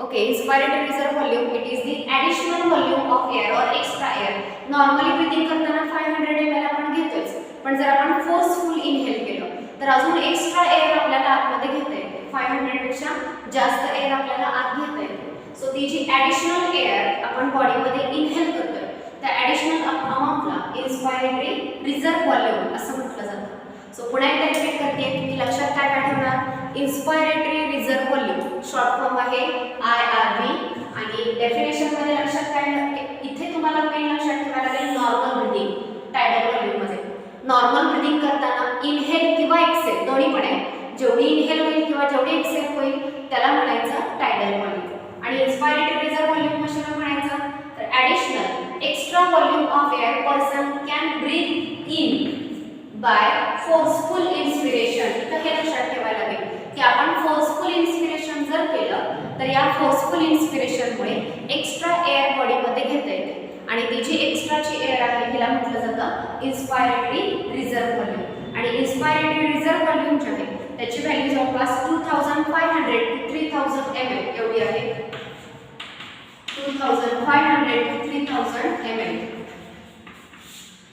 Speaker 1: Okay. Inspiratory reserve volume it is the additional volume of air और एक्स्ट्रा एअर. नॉर्मली ब्रीथिंग करताना 500 ml आपण घेतोच पण जर आपण फोर्सफुल इनहेल केलं तर अजून एक्स्ट्रा एअर आपल्याला आतमध्ये घेता येते. 500 पेक्षा जास्त एअर आपल्याला आत घेता येते. सो ती जी ॲडिशनल एअर आपण बॉडीमध्ये इनहेल करतोय त्या ॲडिशनल अमाऊंटला इन्स्पायरेटरी रिझर्व व्हॉल्यूम असं म्हटलं जातं. सो पुन्हा एकदा रिपीट करते, तुम्ही लक्षात काय काय ठेवणार, इन्स्पायरेटरी रिझर्व व्हॉल्यूम शॉर्ट फॉर्म आहे IRV. आणि डेफिनेशन मध्ये लक्षात काय, इथे तुम्हाला मेन लक्षात ठेवायला लागेल नॉर्मल ब्रीदिंग. टायडल व्हॉल्यूम मध्ये नॉर्मल ब्रीदिंग करताना इनहेल किंवा एक्सेल दोन्ही पण आहे, जेवढी इनहेल होईल किंवा जेवढी एक्सेल होईल त्याला म्हणायचं टायडल व्हॉल्यूम. आणि इन्स्पायरेटरी रिझर्व व्हॉल्यूम कशाला म्हणायचं, तर additional extra volume of air person can breath in by forceful inspiration. इथं हे लक्षात ठेवायला लागेल की आपण फोर्सफुल इन्स्पिरेशन जर केलं तर या फोर्सफुल इन्स्पिरेशनमुळे एक्स्ट्रा एअर बॉडीमध्ये घेता येते आणि ती जी एक्स्ट्राची एअर आहे हिला म्हटलं जातं इन्स्पायरेटरी रिझर्व व्हॉल्यूम. आणि इन्स्पायरेटरी रिझर्व व्हॉल्यूम जी आहे त्याची व्हॅल्यू जवळपास 2500 to 3000 ml एवढी आहे. 2500 to 3000 ml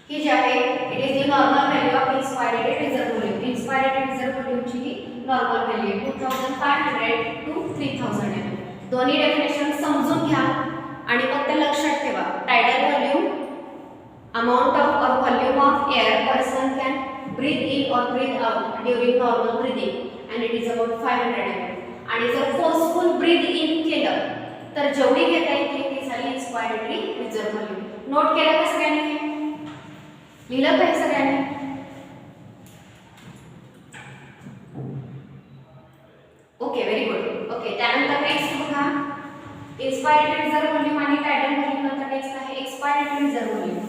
Speaker 1: ही जी आहे it is the normal value of inspiratory reserve volume. Inspiratory reserve व्हॉल्यूमची ही नॉर्मल व्हॅल्यू आहे 2500 to 3000 ml. दोन्ही डेफिनेशन समजून घ्या आणि फक्त लक्षात ठेवा, टायडल व्हॉल्यूम अमाउंट ऑफ और volume of air person can breath in और breath out during normal breathing and it is about 500 ml. आणि जर फोर्सफुल ब्रीथ इन केलं तर जेवढी घेता येते ती झाली इन्स्पायरेटरी रिझर्व व्हॉल्यूम. नोट केलं का सगळ्यांनी, लिहिलं काय सगळ्यांनी? Okay, very good. ओके, त्यानंतर नेक्स्ट बघा, इन्स्पायरेटरी रिझर्व व्हॉल्यूम आणि टायडल व्हॉल्यूम नंतर नेक्स्ट आहे एक्सपायरेटरी रिझर्व व्हॉल्यूम.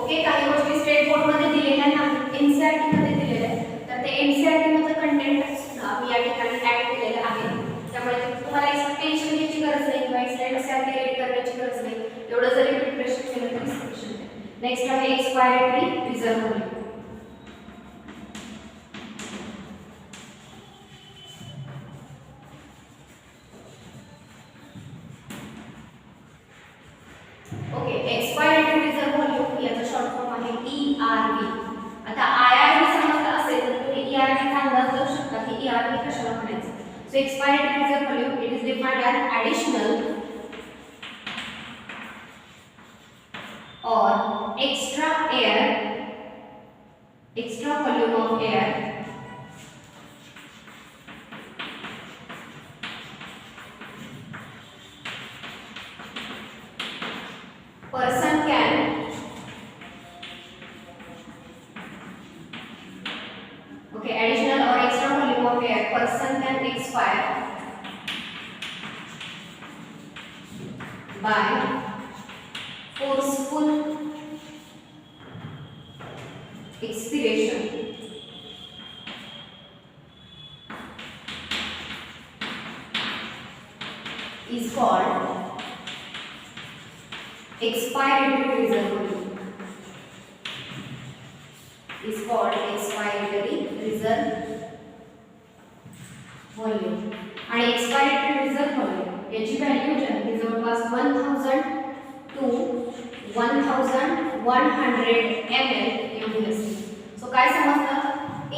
Speaker 1: ओके, काही गोष्टी स्टेट बोर्ड मध्ये दिलेल्या नाहीत, एनसीईआरटी मध्ये दिलेल्या आहेत, तर ते एनसीईआरटी मध्ये कंटेंट सुद्धा मी या ठिकाणी ऍड केलेलं आहे. त्यामुळे तुम्हाला याचं टेन्शन घ्यायची गरज नाही किंवा एनसीईआरटी रेडी करण्याची गरज नाही. एवढं जरी प्रिपरेशन केलं तरी सफिशियंट आहे. नेक्स्ट आहे expiratory reserve volume. Okay, expiratory reserve volume याचा शॉर्ट फॉर्म आहे ERV. आता IRV समजलं असेल तर तुम्ही ERV चा अंदाज लावू शकता की ERV कशाला म्हणायचं. So expiratory reserve volume it is defined as additional or extra volume of air person can additional or extra volume of air person can expire by forceful expiration is called expiratory reserve volume. Is called expiratory reserve volume. आणि expiratory reserve volume याची व्हॅल्यू जी आहे जवळपास 1000 to 1100 ml एवढी असते. सो काय समजलं,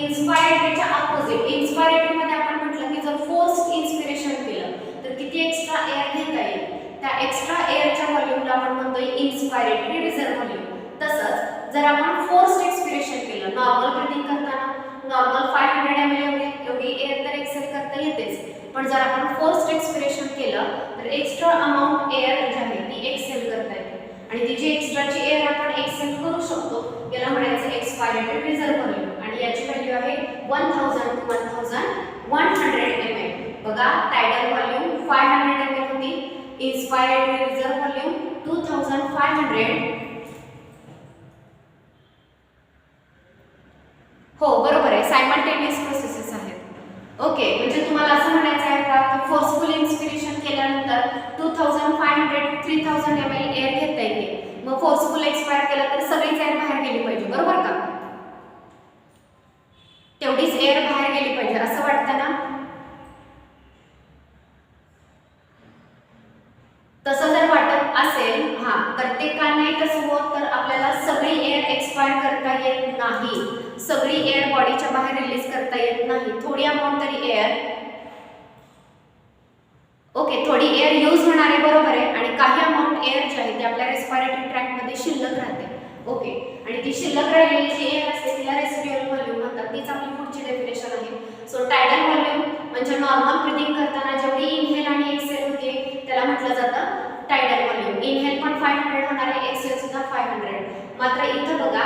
Speaker 1: इन्स्पायरेटरीच्या अपोजिट, इन्स्पायरेटरी मध्ये आपण म्हटलं की जर फोर्स्ड इन्स्पिरेशन केलं तर किती एक्स्ट्रा एअर घेता येईल, त्या एक्स्ट्रा एअरच्या व्हॉल्यूमला आपण म्हणतोय इन्स्पायरेटरी रिझर्व व्हॉल्यूम. तसंच जर आपण फोर्स्ड एक्सपिरेशन केलं, नॉर्मल ब्रीथिंग करताना नॉर्मल 500 ml एवढी एअर तर एक्सेल करता येतेच, पण जर आपण फोर्स्ड एक्सपिरेशन केलं तर एक्स्ट्रा अमाउंट एअर जी आहे ती एक्सेल करता येते आणि ती जी एक्स्ट्राची एअर आपण एक्सेल करू शकतो याला म्हणायचं एक्सपायरेटरी रिझर्व व्हॉल्यूम. आणि याची व्हॅल्यू आहे 1000 to 1100 ml. बघा, टायडल व्हॉल्यूम 500 ml होती, इन्स्पायरेटरी रिझर्व व्हॉल्यूम 2500. हो बरोबर आहे, सायमल्टेनियस प्रोसेसेस आहेत. ओके, म्हणजे तुम्हाला असं म्हणायचं आहे का की फोर्सफुल इन्स्पिरेशन केल्यानंतर 2500 to 3000 ml एअर घेता येते, मग फोर्सफुल एक्सपायर केलं तर सगळीच एअर बाहेर गेली पाहिजे, बरोबर का? तेवढीच एअर बाहेर गेली पाहिजे असं वाटतं ना? एक्सपायर करता येत नाही, सगळी एअर बॉडीच्या बाहेर रिलीज करता येत नाही, थोडी अमाऊंट तरी एअर ओके थोडी एअर यूज होणार आहे बरोबर आहे, आणि काही अमाऊंट एअर जी आहे ती आपल्या रेस्पिरेटरी ट्रॅकमध्ये शिल्लक राहते. ओके, आणि ती शिल्लक राहिलेली जी एअर असते तिला रेसिड्युअल व्हॉल्यूम म्हणतात. तीच आपली पुढची डेफिनेशन आहे. सो टायडल व्हॉल्यूम म्हणजे नॉर्मल ब्रीथिंग करताना जेवढी इनहेल आणि एक्सहेल होते त्याला म्हटलं जातं टायडल व्हॉल्यूम. इनहेल पण 500 होणार आहे, एक्सहेल सुद्धा 500. मात्र इथं बघा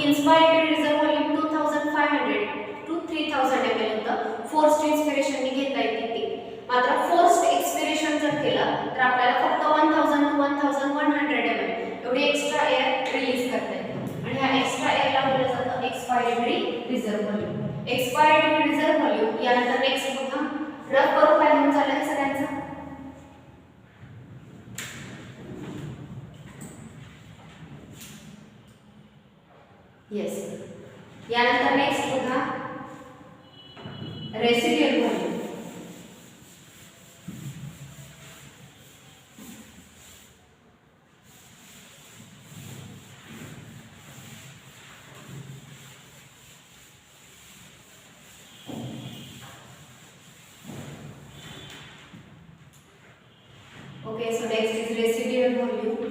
Speaker 1: इन्स्पायरेटरी रिझर्व व्हॉल्यूम 2500 टू 3000 ml होतं. फोर्स्ड इन्स्पिरेशनने घेता येते ती. मात्र फोर्स्ड एक्सपिरेशन जर केलं तर आपल्याला फक्त 1000 टू 1100 ml एवढी एक्स्ट्रा एअर रिलीज करता येते, आणि ह्या एक्स्ट्रा एअरला बोललं जातं expiratory reserve volume. Expiratory reserve volume यानंतर नेक्स्ट बघा, रफ करू काय लिहून झालं सगळ्यांचं. येस, यानंतर नेक्स्ट बघा residual volume. Okay, so next is residual volume.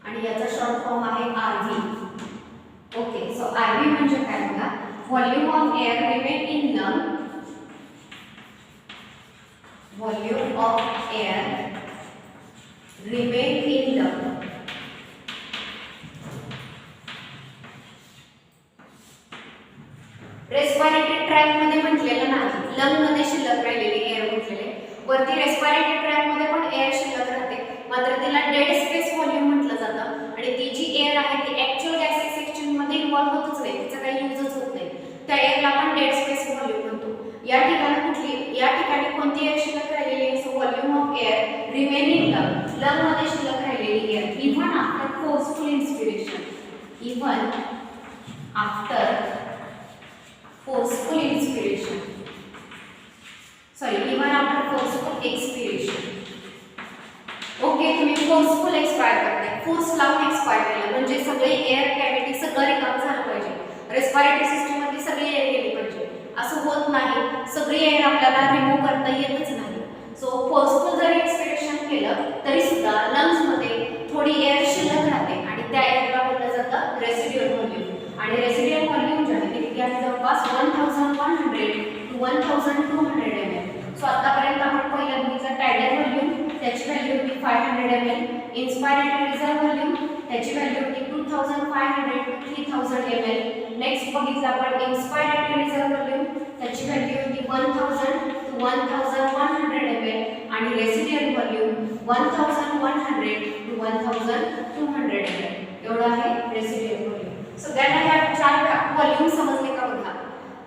Speaker 1: आणि याचा शॉर्ट फॉर्म आहे RV. ओके, सो RV म्हणजे काय बघा, volume of air remain in lung, volume of air remain in lung. Respiratory track मध्ये म्हटलेलं नाही, लंग मध्ये शिल्लक राहिलेली एअर म्हटलेले. वरती रेस्पिरेटरी ट्रॅक मध्ये पण एअर शिल्लक राहते, मात्र तिला डेड स्पेस व्हॉल्यूम म्हटलं जातं. आणि ती जी एअर आहे ती ऍक्च्युअल गॅसेस एक्सचेंज मध्ये इन्व्हॉल्व होतच नाही, तिचा काही यूजच होत नाही. त्या एअरला आपण डेड स्पेस व्हॉल्यूम म्हणतो. या ठिकाणी कोणती एअर शिल्लक राहिलेली आहे? So volume of air remain in lung, lung मध्ये शिल्लक राहिलेली air even after forceful inspiration, even after forceful inspiration, even after forceful expiration. Okay, तुम्ही फोर्सफुल एक्सपायर करताय, फोर्स लावून एक्सपायर केलं म्हणजे सगळी एअर कॅव्हिटी सगळं रिकाम झालं पाहिजे, रेस्पिरेटरी सिस्टम मध्ये सगळी एअर गेली पाहिजे. असं होत नाही, सगळी एअर आपल्याला रिमूव्ह करता येतच नाही. सो फोर्सफुल जरी एक्सपिरेशन केलं तरी सुद्धा लंग्स मध्ये थोडी एअर शिल्लक राहते, आणि त्या एअरला बोललं जातं रेसिड्युअल व्हॉल्यूम. आणि रेसिड्युअल व्हॉल्यूम जे आहे ते किती आहे? जवळपास 1100 टू 1200 ml. सो आतापर्यंत आपण पहिलं बघितलं टायडल व्हॉल्यूम, त्याची व्हॅल्यू होती 500 ml. इन्स्पायरेटरी रिझर्व व्हॉल्यूम त्याची व्हॅल्यू होती 2500 टू 3000 ml. नेक्स्ट बघितलं आपण इन्स्पायरेटरी रिझर्व व्हॉल्यूम, त्याची व्हॅल्यू होती 1000 टू 1100 ml. आणि रेसिड्युअल व्हॉल्यूम 1100 टू 1200 ml. एवढं आहे रेसिड्युअल व्हॉल्यूम. सगळ्यांना या चार व्हॉल्यूम समजले का बघा.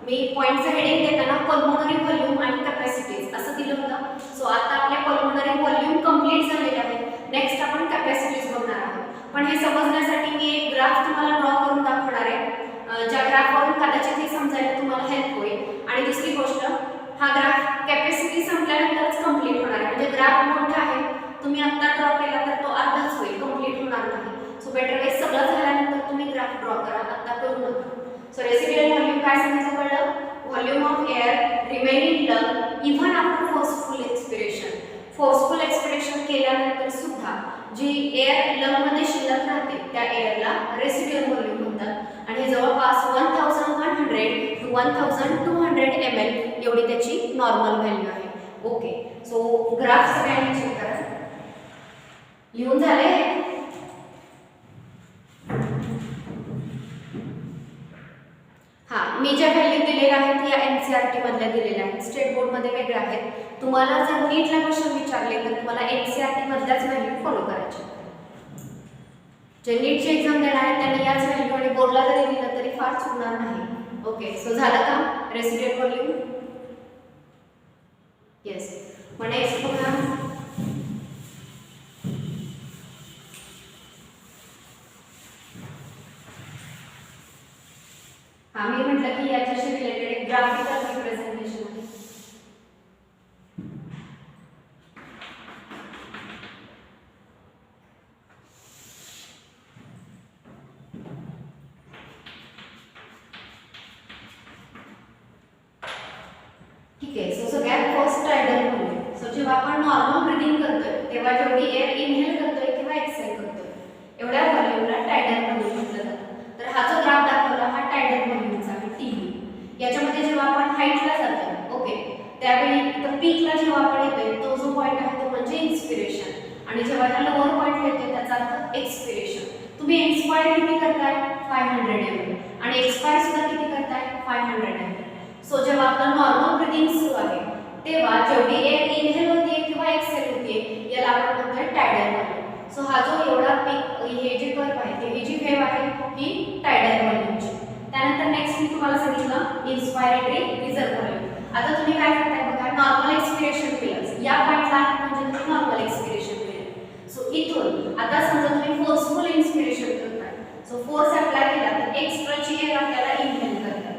Speaker 1: मी पॉइंटचं हेडिंग देताना पल्मोनरी व्हॉल्यूम आणि कॅपॅसिटीज असं दिलं होतं. सो आता आपले पल्मोनरी व्हॉल्यूम कंप्लीट झालेले आहे. नेक्स्ट आपण कॅपॅसिटीज बघणार आहोत. पण हे समजण्यासाठी मी एक ग्राफ तुम्हाला ड्रॉ करून दाखवणार आहे, ज्या ग्राफवरून कदाचित हे समजायला तुम्हाला हेल्प होईल. आणि दुसरी गोष्ट, हा ग्राफ कॅपॅसिटी संपल्यानंतरच कंप्लीट होणार आहे. म्हणजे ग्राफ मोठा आहे, तुम्ही आता ड्रॉ केला तर तो अर्धाच होईल, कंप्लीट होणार नाही. सो बेटर वे सगळं झाल्यानंतर तुम्ही ग्राफ ड्रॉ करा, आता करू नका. सो रेसिड्युअल व्हॉल्यूम काय सांगायचं कळलं? Volume of air remain in lung even after forceful expiration. Forceful expiration केल्यानंतर सुद्धा जी एअर लंग मध्ये शिल्लक राहते त्या एअरला रेसिड्युअल व्हॉल्यूम म्हणतात. आणि हे जवळपास 1100 टू 1200 ml एवढी त्याची नॉर्मल व्हॅल्यू आहे. ओके, सो ग्राफ सगळ्यांनी चेक करा. लिहून झाले? मी ज्या व्हॅल्यू दिलेल्या आहेत या NCERT मधल्या दिलेल्या आहेत, स्टेट बोर्ड मध्ये वेगळ्या आहेत. तुम्हाला जर नीटला क्वेश्चन विचारले तर तुम्हाला NCERT मधल्याच व्हॅल्यू फॉलो करायचे. जे नीटची एक्झाम देणार आहेत त्यांनी याच व्हॅल्यू आणि बोर्डला जरी दिलं तरी फार चुकणार नाही. ओके, सो झालं का रेसिड्युअल व्हॉल्यूम? येस. मग नेक्स्ट बघा, मी म्हटलं की याच्याशी रिलेटेड एक ग्राफिकल रिप्रेझेंटेशन आहे. ठीक आहे. सो सगळ्यात फर्स्ट टायडल व्हॉल्यूम. सो जेव्हा आपण नॉर्मल ब्रीथिंग करतोय तेव्हा जेवढी एअर इनहेल करतोय किंवा एक्सहेल करतोय एवढ्या व्हॉल्यूमला टायडल व्हॉल्यूम म्हटलं जातं. तर हा जो ग्राफ दाखवला हा टायडल व्हॉल्यूमचा आहे टीव्ही. याच्यामध्ये जेव्हा आपण हाईटला जातो ओके त्यावेळी तर पीकला जेव्हा आपण येतोय तो जो पॉइंट आहे तो म्हणजे इन्स्पिरेशन आणि जेव्हा हा लोअर पॉइंट येतोय त्याचा अर्थ एक्सपिरेशन. तुम्ही इन्स्पायर किती करताय 500 ml आणि एक्सपायर सुद्धा किती करताय 500 ml. सो जेव्हा आपलं नॉर्मल ब्रीथिंग सुरू आहे तेव्हा जेवढी एअर इनहेल होते किंवा एक्सहेल होते याला आपण म्हणतोय टायडल व्हॉल्यूम. सो हा जो एवढा पीक हे जे कर्व आहे ही जी वेव्ह आहे ही टायडल व्हॉल्यूमची. त्यानंतर नेक्स्ट मी तुम्हाला सांगितलं इन्स्पायरेटरी रिझर्व व्हॉल्यूम. आता तुम्ही काय करताय बघा नॉर्मल एक्सपिरेशन केलं या पॉइंटला म्हणजे तुम्ही नॉर्मल एक्सपिरेशन केलं. सो इथून आता समजा तुम्ही फोर्सफुल इन्स्पिरेशन करताय. सो फोर्स अप्लाय केला तर एक्स्ट्राची एअर आपल्याला इनहेल करतात.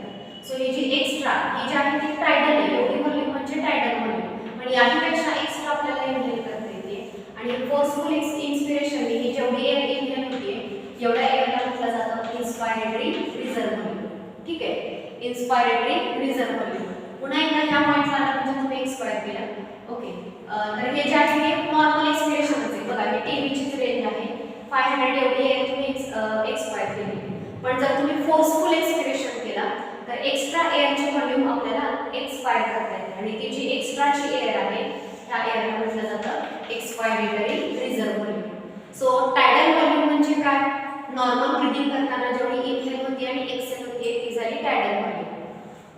Speaker 1: सो ही जी एक्स्ट्रा ही जी आहे ती टायडल आहे. एवढी व्हॉल्यूम म्हणजे टायडल व्हॉल्यूम पण याहीपेक्षा एक्स्ट्रा आपल्याला इनहेल करता येते आणि फोर्सफुल इन्स्पिरेशन ही जेवढी एअर इनहेल होते एवढ्या एअरला म्हटलं जातं इन्स्पायरेटरी रिझर्व व्हॉल्यूम. ठीक आहे इन्स्पायरेटरी रिझर्व व्हॉल्यूम. पुन्हा एकदा ह्या पॉइंटला आला म्हणजे तुम्ही एक्सपायर केला ओके. तर हे जे आहे हे नॉर्मल एक्सपिरेशन असेल बघा ही टीव्हीचीच रेंज आहे 500 एवढी एअर तुम्ही एक्सपायर केली. पण जर तुम्ही फोर्सफुल एक्सपिरेशन केला तर एक्स्ट्रा एअरची व्हॉल्यूम आपल्याला एक्सपायर करता येते आणि ती जी एक्स्ट्राची एअर आहे त्या एअरला म्हटलं जातं expiratory reserve volume. So tidal volume म्हणजे काय नॉर्मल ब्रीथिंग करताना जेवढी इनहेल होती आणि एक्सहेल होती ती झाली टायडल व्हॉल्यूम.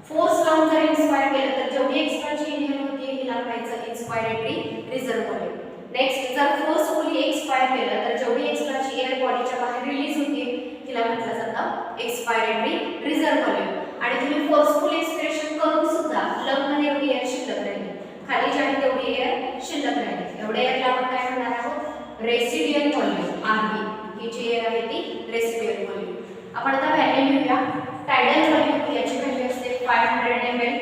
Speaker 1: फोर्स लावून जर इन्स्पायर केलं तर जेवढी एक्स्ट्राची इनहेल होती हिला म्हणायचं इन्स्पायरेटरी रिझर्व व्हॉल्यूम. नेक्स्ट जर फोर्सफुली एक्सपायर केलं तर जेवढी एक्स्ट्राची एअर बॉडीच्या बाहेर रिलीज होती हिला म्हटलं जातं एक्सपायरेटरी रिझर्व व्हॉल्यूम. आणि तुम्ही फोर्सफुल एक्सपिरेशन करून सुद्धा लंगमध्ये एवढी एअर शिल्लक राहिली खाली जी आहे तेवढी एअर शिल्लक राहिली एवढ्या एअरला आपण काय म्हणणार आहोत रेसिड्युअल व्हॉल्यूम आरव्ही. ही जी एअर आहे ती रेसिड्युअल व्हॉल्यूम. आपण आता व्हॅल्यू लिहूया. टायडल व्हॉल्यूम याची व्हॅल्यू असते 500 ml.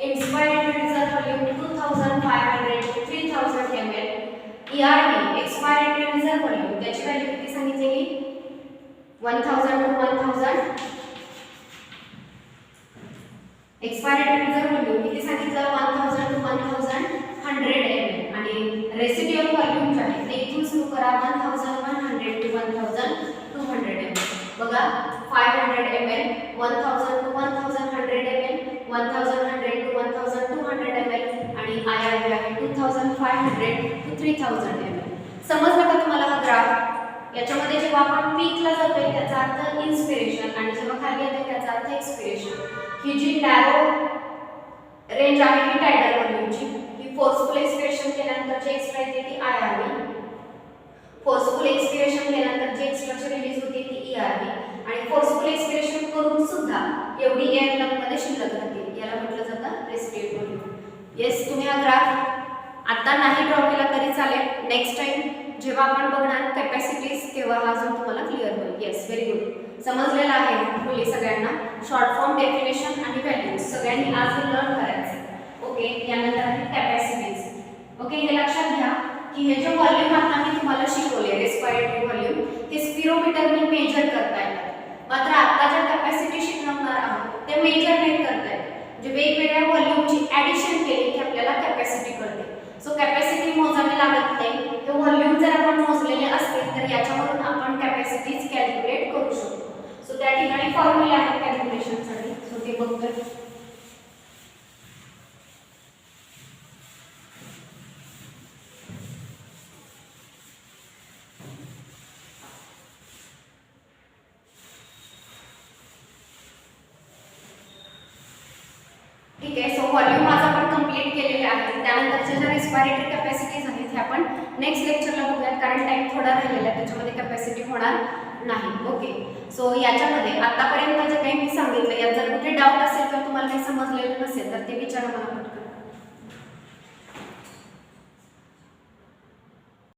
Speaker 1: Inspiratory reserve volume 2500 to 3000 ml. ERV expiratory reserve volume त्याची व्हॅल्यू किती सांगितलेली 1000 to 1000. एक्सपायरेटरी रिझर्व व्हॉल्यूम किती सांगितलं 1000 to 1100 ml आणि रेसिड्युअल व्हॉल्यूम जे आहे ते इथून सुरू करा 1100 to 1200 ml. बघा 500 ml 1000 to 1100 ml 1100 to 1200 ml आणि IRV आहे 2500 to 3000 ml. समजलं का तुम्हाला हा ग्राफ? याच्यामध्ये जेव्हा आपण पीकला जातोय त्याचा अर्थ इन्स्पिरेशन आणि जेव्हा खाली येते त्याचा अर्थ एक्सपिरेशन. ही जी नॅरो रेंज आहे ही टायडल व्हॉल्यूमची. ही फोर्सफुल एक्सपिरेशन केल्यानंतर जी एक्स्ट्रा येते ती IRV. फोर्सफुल एक्सपिरेशन केल्यानंतर जी एक्स्ट्राची रिलीज होते ती ERV आणि फोर्सफुल एक्सपिरेशन करून सुद्धा एवढी एअर लंगमध्ये शिल्लक राहते याला म्हटलं जातं रेस्पिरेटरी व्हॉल्यूम. येस तुम्ही हा ग्राफ आता नाही ड्रॉ केला तरी चालेल. नेक्स्ट टाइम जेव्हा आपण बघणार कॅपॅसिटीज तेव्हा हा जो तुम्हाला क्लिअर होईल. Yes very good. समजलेला आहे मुली सगळ्यांना. शॉर्ट फॉर्म डेफिनेशन आणि व्हॅल्यूज सगळ्यांनी आज हे लर्न करायचं ओके. यानंतर आहे कॅपॅसिटीज ओके. हे लक्षात घ्या की हे जे व्हॉल्यूम आता मी तुम्हाला शिकवले रेस्पिरेटरी व्हॉल्यूम हे स्पिरोमीटरने मेजर करता येतात. मात्र आता ज्या कॅपॅसिटी शिकवणार आहोत ते मेजर नाही करता येत. म्हणजे वेगवेगळ्या व्हॉल्यूमची ॲडिशन केली की आपल्याला कॅपॅसिटी कळते. सो कॅपॅसिटी मोजावी लागत नाही. हे व्हॉल्यूम जर आपण मोजलेले असतील तर याच्यावरून आपण कॅपॅसिटीज कॅल्क्युलेट करू शकतो. सो त्या ठिकाणी फॉर्म्युला आहे कॅल्क्युलेशनसाठी. सो ते बघतोय. ठीक आहे. सो व्हॉल्यूम माझा आपण कंप्लीट केलेले आहे. त्यानंतरच्या ज्या रेस्पिरेटरी कॅपॅसिटीज आहेत हे आपण नेक्स्ट लेक्चरला बघूयात कारण टाइम थोडा राहिलेला आहे त्याच्यामध्ये कॅपॅसिटी होणार नाही ओके. सो याच्यामध्ये आतापर्यंत जे काही मी सांगितलं यात जर कुठे डाऊट असेल किंवा तुम्हाला काही समजलेलं नसेल तर ते विचारा मला पटकन.